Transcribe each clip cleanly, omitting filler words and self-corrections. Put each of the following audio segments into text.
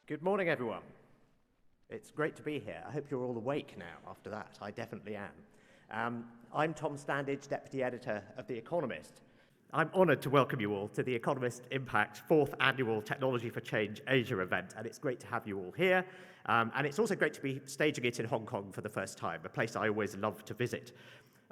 Good morning, everyone. It's great to be here. I hope you're all awake now after that. I definitely am. I'm Tom Standage, Deputy Editor of The Economist. I'm honoured to welcome you all to The Economist Impact 4th Annual Technology for Change Asia event, and it's great to have you all here. And it's also great to be staging it in Hong Kong for the first time, a place I always love to visit.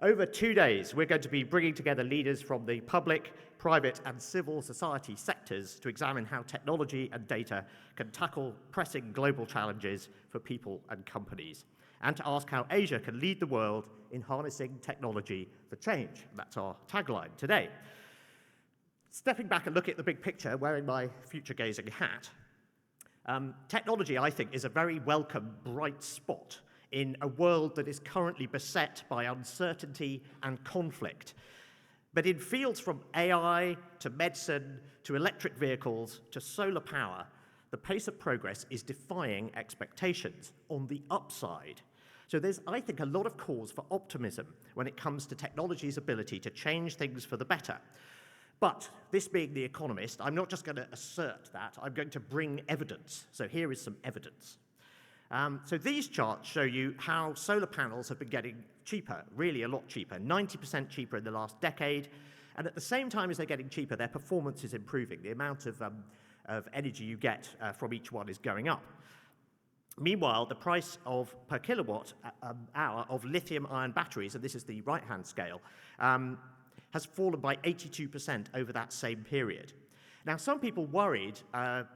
Over 2 days, we're going to be bringing together leaders from the public, private and civil society sectors to examine how technology and data can tackle pressing global challenges for people and companies, and to ask how Asia can lead the world in harnessing technology for change. That's our tagline today. Stepping back and look at the big picture, wearing my future-gazing hat, technology, I think, is a very welcome bright spot in a world that is currently beset by uncertainty and conflict. But in fields from AI to medicine to electric vehicles to solar power, the pace of progress is defying expectations on the upside. So there's, I think, a lot of cause for optimism when it comes to technology's ability to change things for the better. But this being The Economist, I'm not just going to assert that, I'm going to bring evidence. So here is some evidence. So these charts show you how solar panels have been getting cheaper, really a lot cheaper, 90% cheaper in the last decade. And at the same time as they're getting cheaper, their performance is improving. The amount of energy you get from each one is going up. Meanwhile, the price per kilowatt hour of lithium-ion batteries, and this is the right-hand scale, has fallen by 82% over that same period. Now, some people worried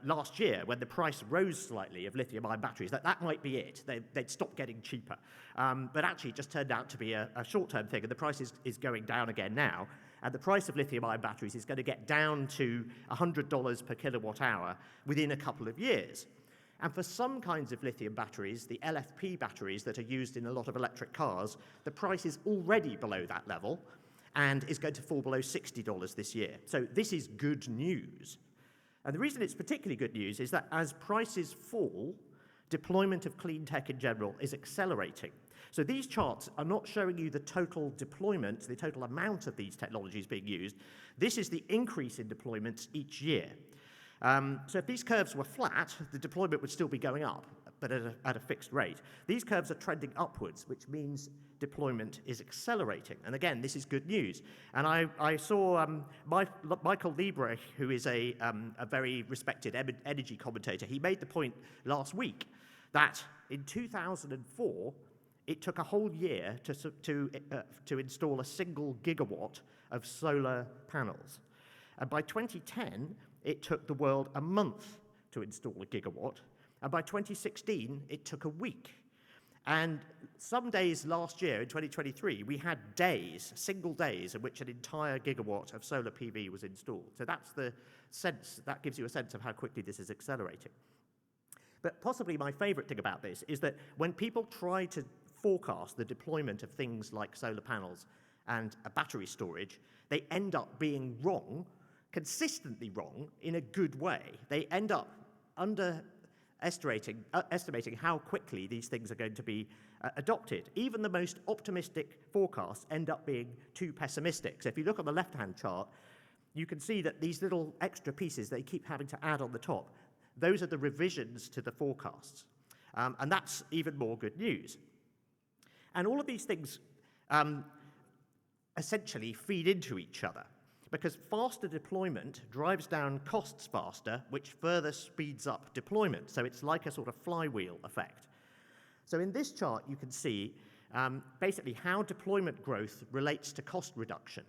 last year when the price rose slightly of lithium-ion batteries that might be it. They'd stop getting cheaper. But actually, it just turned out to be a short-term thing, and the price is going down again now. And the price of lithium-ion batteries is going to get down to $100 per kilowatt hour within a couple of years. And for some kinds of lithium batteries, the LFP batteries that are used in a lot of electric cars, the price is already below that level and is going to fall below $60 this year. So this is good news. And the reason it's particularly good news is that as prices fall, deployment of clean tech in general is accelerating. So these charts are not showing you the total deployment, the total amount of these technologies being used. This is the increase in deployments each year. So if these curves were flat, the deployment would still be going up, but at a fixed rate. These curves are trending upwards, which means deployment is accelerating. And again, this is good news. And I saw Michael Liebrecht, who is a very respected energy commentator, he made the point last week that in 2004, it took a whole year to install a single gigawatt of solar panels. And by 2010, it took the world a month to install a gigawatt. And by 2016, it took a week. And some days last year, in 2023, we had days, single days, in which an entire gigawatt of solar PV was installed. So that's the sense, that gives you a sense of how quickly this is accelerating. But possibly my favorite thing about this is that when people try to forecast the deployment of things like solar panels and battery storage, they end up being wrong, consistently wrong, in a good way. They end up estimating how quickly these things are going to be adopted. Even the most optimistic forecasts end up being too pessimistic. So if you look on the left-hand chart, you can see that these little extra pieces they keep having to add on the top, those are the revisions to the forecasts. And that's even more good news. And all of these things essentially feed into each other, because faster deployment drives down costs faster, which further speeds up deployment. So it's like a sort of flywheel effect. So in this chart, you can see basically how deployment growth relates to cost reduction.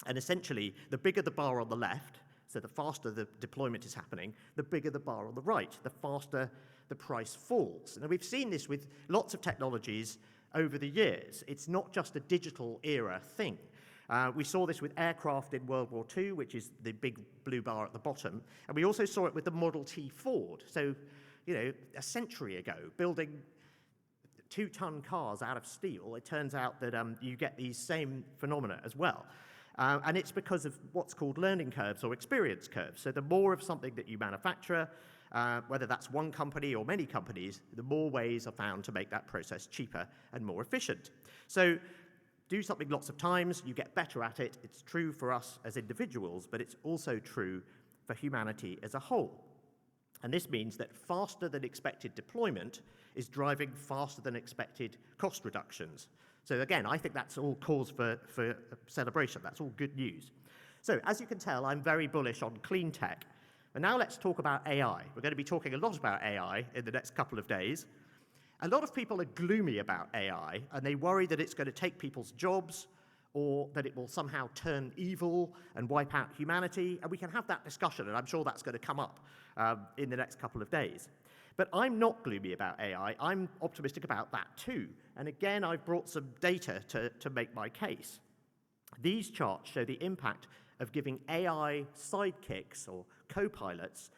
And essentially, the bigger the bar on the left, so the faster the deployment is happening, the bigger the bar on the right, the faster the price falls. Now, we've seen this with lots of technologies over the years. It's not just a digital era thing. We saw this with aircraft in World War II, which is the big blue bar at the bottom. And we also saw it with the Model T Ford. So, a century ago, building 2-ton cars out of steel, it turns out that you get these same phenomena as well. And it's because of what's called learning curves or experience curves. So the more of something that you manufacture, whether that's one company or many companies, the more ways are found to make that process cheaper and more efficient. So do something lots of times, you get better at it. It's true for us as individuals, but it's also true for humanity as a whole. And this means that faster than expected deployment is driving faster than expected cost reductions. So again, I think that's all cause for celebration. That's all good news. So as you can tell, I'm very bullish on clean tech. And now let's talk about AI. We're going to be talking a lot about AI in the next couple of days. A lot of people are gloomy about AI, and they worry that it's going to take people's jobs, or that it will somehow turn evil and wipe out humanity. And we can have that discussion, and I'm sure that's going to come up in the next couple of days. But I'm not gloomy about AI. I'm optimistic about that too. And again, I've brought some data to make my case. These charts show the impact of giving AI sidekicks or co-pilots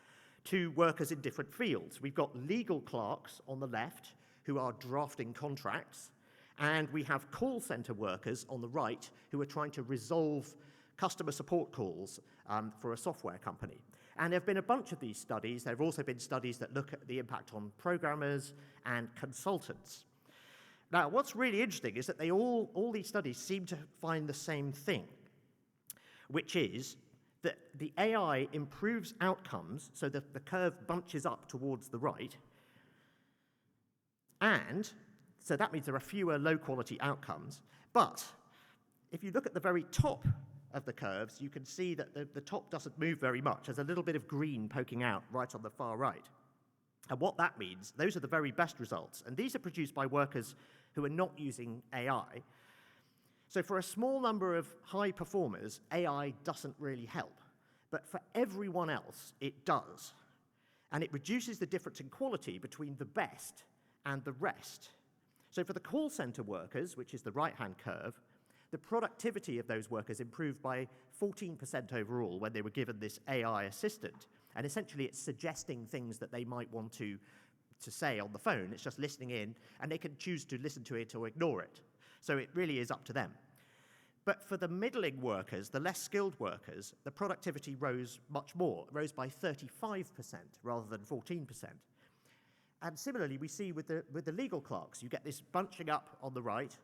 to workers in different fields. We've got legal clerks on the left who are drafting contracts, and we have call center workers on the right who are trying to resolve customer support calls for a software company. And there have been a bunch of these studies. There have also been studies that look at the impact on programmers and consultants. Now, what's really interesting is that all these studies seem to find the same thing, which is that the AI improves outcomes so that the curve bunches up towards the right, and so that means there are fewer low-quality outcomes. But if you look at the very top of the curves, you can see that the top doesn't move very much. There's a little bit of green poking out right on the far right. And what that means, those are the very best results. And these are produced by workers who are not using AI. So for a small number of high performers, AI doesn't really help. But for everyone else, it does. And it reduces the difference in quality between the best and the rest. So for the call center workers, which is the right-hand curve, the productivity of those workers improved by 14% overall when they were given this AI assistant. And essentially, it's suggesting things that they might want to say on the phone. It's just listening in, and they can choose to listen to it or ignore it. So it really is up to them. But for the middling workers, the less skilled workers, the productivity rose much more. It rose by 35% rather than 14%. And similarly, we see with the legal clerks, you get this bunching up on the right,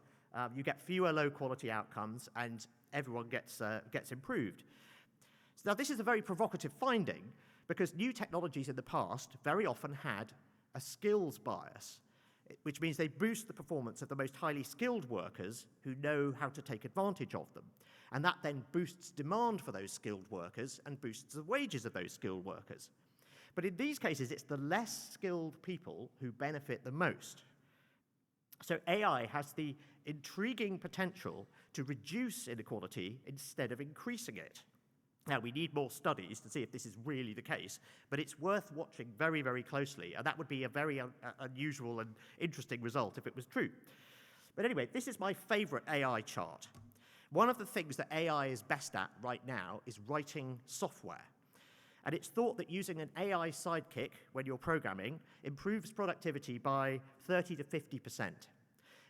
you get fewer low-quality outcomes, and everyone gets improved. So now, this is a very provocative finding, because new technologies in the past very often had a skills bias, which means they boost the performance of the most highly skilled workers who know how to take advantage of them. And that then boosts demand for those skilled workers and boosts the wages of those skilled workers. But in these cases, it's the less skilled people who benefit the most. So AI has the intriguing potential to reduce inequality instead of increasing it. Now, we need more studies to see if this is really the case, but it's worth watching very, very closely, and that would be a very unusual and interesting result if it was true. But anyway, this is my favorite AI chart. One of the things that AI is best at right now is writing software. And it's thought that using an AI sidekick when you're programming improves productivity by 30 to 50%.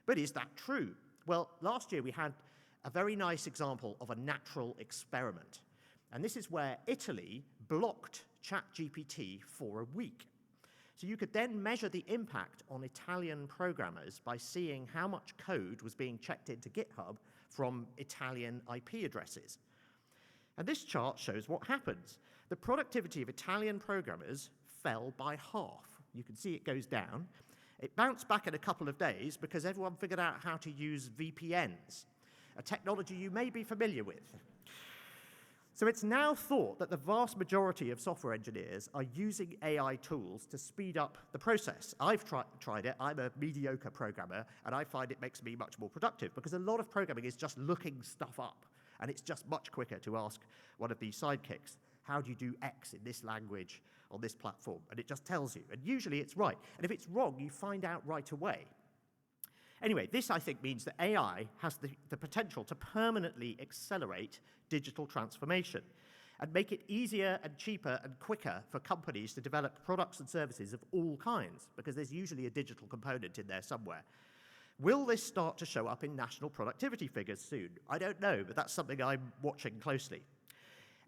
But is that true? Well, last year we had a very nice example of a natural experiment. And this is where Italy blocked ChatGPT for a week. So you could then measure the impact on Italian programmers by seeing how much code was being checked into GitHub from Italian IP addresses. And this chart shows what happens. The productivity of Italian programmers fell by half. You can see it goes down. It bounced back in a couple of days because everyone figured out how to use VPNs, a technology you may be familiar with. So it's now thought that the vast majority of software engineers are using AI tools to speed up the process. I've tried it. I'm a mediocre programmer, and I find it makes me much more productive because a lot of programming is just looking stuff up, and it's just much quicker to ask one of these sidekicks, how do you do X in this language on this platform? And it just tells you, and usually it's right. And if it's wrong, you find out right away. Anyway, this, I think, means that AI has the potential to permanently accelerate digital transformation and make it easier and cheaper and quicker for companies to develop products and services of all kinds, because there's usually a digital component in there somewhere. Will this start to show up in national productivity figures soon? I don't know, but that's something I'm watching closely.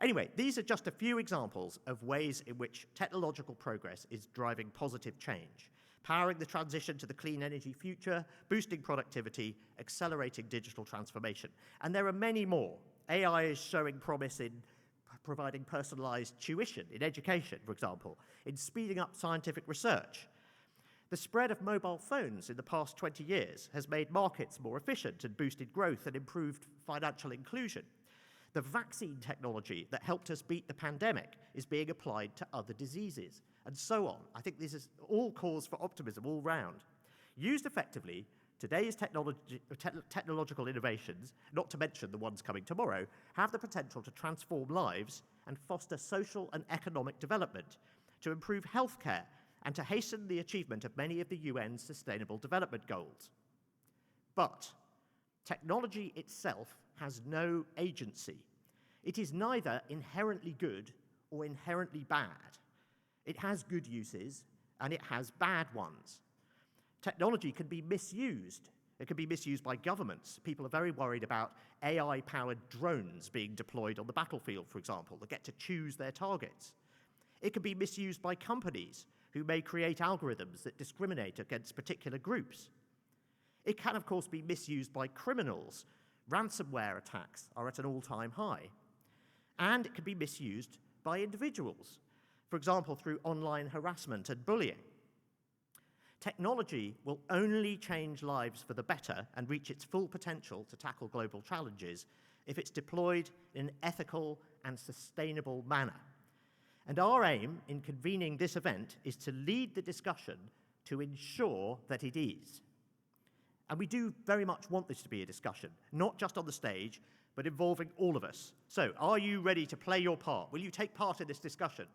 Anyway, these are just a few examples of ways in which technological progress is driving positive change, powering the transition to the clean energy future, boosting productivity, accelerating digital transformation. And there are many more. AI is showing promise in providing personalized tuition in education, for example, in speeding up scientific research. The spread of mobile phones in the past 20 years has made markets more efficient and boosted growth and improved financial inclusion. The vaccine technology that helped us beat the pandemic is being applied to other diseases, and so on. I think this is all cause for optimism all round. Used effectively, today's technological innovations, not to mention the ones coming tomorrow, have the potential to transform lives and foster social and economic development, to improve healthcare, and to hasten the achievement of many of the UN's Sustainable Development Goals. But technology itself has no agency. It is neither inherently good or inherently bad. It has good uses and it has bad ones. Technology can be misused. It can be misused by governments. People are very worried about AI-powered drones being deployed on the battlefield, for example, that get to choose their targets. It can be misused by companies who may create algorithms that discriminate against particular groups. It can, of course, be misused by criminals. Ransomware attacks are at an all-time high. And it can be misused by individuals, for example, through online harassment and bullying. Technology will only change lives for the better and reach its full potential to tackle global challenges if it's deployed in an ethical and sustainable manner. And our aim in convening this event is to lead the discussion to ensure that it is. And we do very much want this to be a discussion, not just on the stage, but involving all of us. So, are you ready to play your part? Will you take part in this discussion?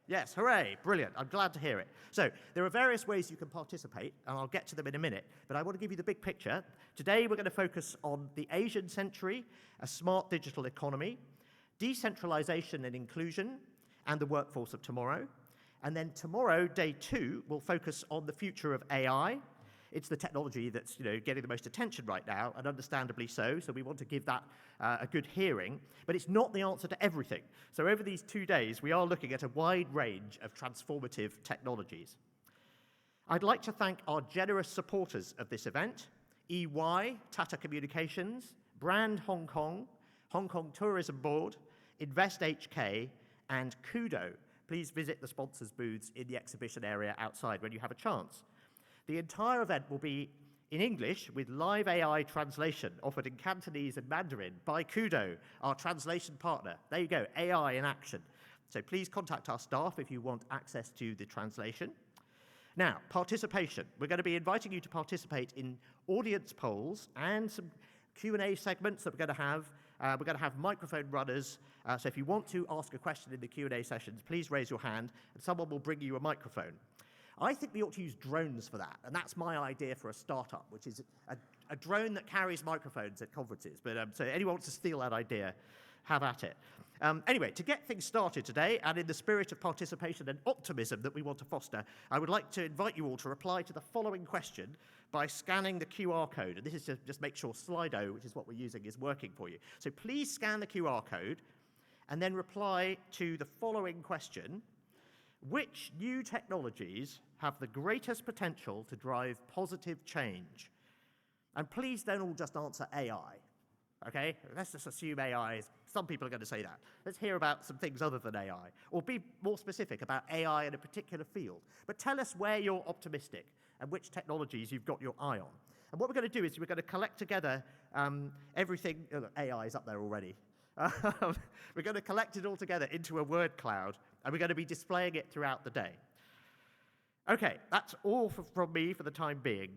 Yes, hooray, brilliant, I'm glad to hear it. So, there are various ways you can participate, and I'll get to them in a minute, but I want to give you the big picture. Today we're going to focus on the Asian century, a smart digital economy, decentralization and inclusion, and the workforce of tomorrow. And then tomorrow, day 2, will focus on the future of AI. It's the technology that's getting the most attention right now, and understandably so we want to give that a good hearing. But it's not the answer to everything. So over these 2 days, we are looking at a wide range of transformative technologies. I'd like to thank our generous supporters of this event: EY, Tata Communications, Brand Hong Kong, Hong Kong Tourism Board, Invest HK, and Kudo. Please visit the sponsors' booths in the exhibition area outside when you have a chance. The entire event will be in English with live AI translation offered in Cantonese and Mandarin by Kudo, our translation partner. There you go, AI in action. So please contact our staff if you want access to the translation. Now, participation. We're going to be inviting you to participate in audience polls and some Q&A segments that we're going to have. We're going to have microphone runners, so if you want to ask a question in the Q&A sessions, please raise your hand and someone will bring you a microphone. I think we ought to use drones for that, and that's my idea for a startup, which is a drone that carries microphones at conferences. But so anyone wants to steal that idea, have at it. Anyway, to get things started today, and in the spirit of participation and optimism that we want to foster, I would like to invite you all to reply to the following question by scanning the QR code. And this is to just make sure Slido, which is what we're using, is working for you. So please scan the QR code and then reply to the following question: which new technologies have the greatest potential to drive positive change? And please don't all just answer AI, okay? Let's just assume AI is, some people are going to say that. Let's hear about some things other than AI, or be more specific about AI in a particular field. But tell us where you're optimistic and which technologies you've got your eye on. And what we're going to do is we're going to collect together everything. AI is up there already. We're going to collect it all together into a word cloud, and we're going to be displaying it throughout the day. Okay, that's all from me for the time being.